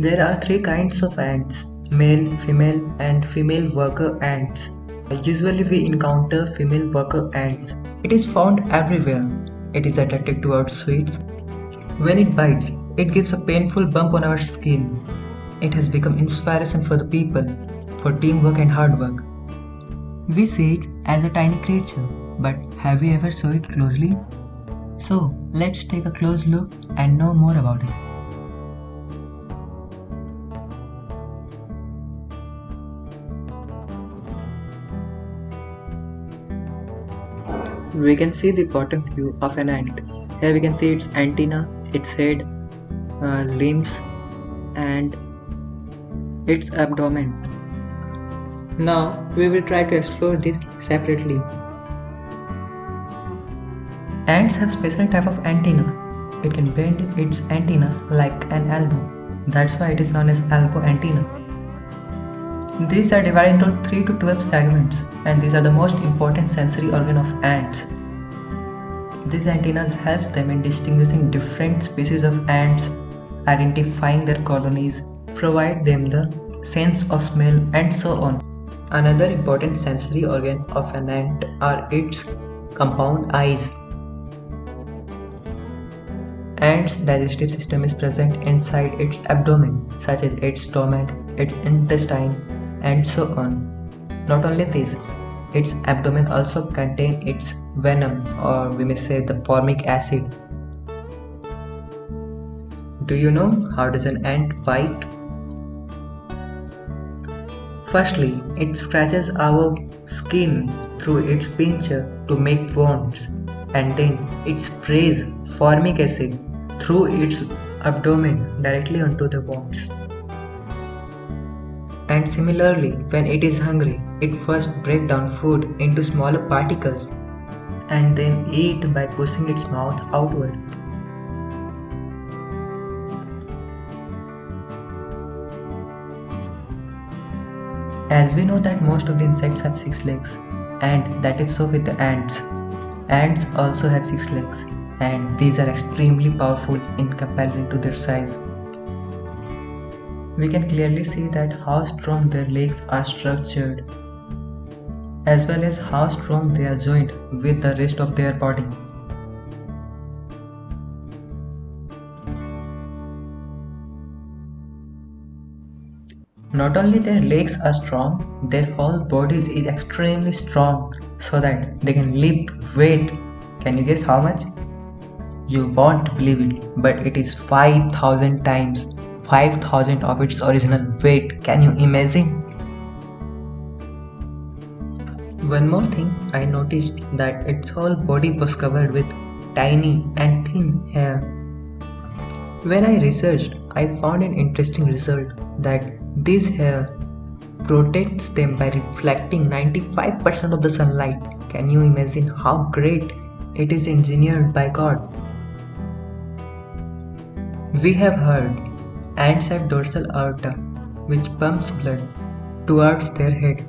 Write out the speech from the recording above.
There are three kinds of ants: male, female, and female worker ants. Usually, we encounter female worker ants. It is found everywhere. It is attracted towards sweets. When it bites, it gives a painful bump on our skin. It has become inspiration for the people, for teamwork and hard work. We see it as a tiny creature, but have we ever saw it closely? So, let's take a close look and know more about it. We can see the bottom view of an ant. Here we can see its antenna, its head, limbs, and its abdomen. Now we will try to explore this separately. Ants have special type of antenna. It can bend its antenna like an elbow. That's why it is known as elbow antenna. These are divided into 3 to 12 segments, and these are the most important sensory organ of ants. These antennas helps them in distinguishing different species of ants, identifying their colonies, provide them the sense of smell, and so on. Another important sensory organ of an ant are its compound eyes. Ant's digestive system is present inside its abdomen, such as its stomach, its intestine, and so on. Not only this, its abdomen also contains its venom, or we may say the formic acid. Do you know how does an ant bite? Firstly, it scratches our skin through its pincher to make wounds, and then it sprays formic acid through its abdomen directly onto the wounds. And similarly, when it is hungry, it first breaks down food into smaller particles and then eat by pushing its mouth outward. As we know that most of the insects have 6 legs, and that is so with the ants. Ants also have 6 legs, and these are extremely powerful in comparison to their size. We can clearly see that how strong their legs are structured, as well as how strong they are joined with the rest of their body. Not only their legs are strong, their whole bodies is extremely strong so that they can lift weight. Can you guess how much? You won't believe it, but it is 5,000 times 5,000 of its original weight. Can you imagine? One more thing, I noticed that its whole body was covered with tiny and thin hair. When I researched, I found an interesting result that this hair protects them by reflecting 95% of the sunlight. Can you imagine how great it is engineered by God? We have heard ants have dorsal aorta, which pumps blood towards their head.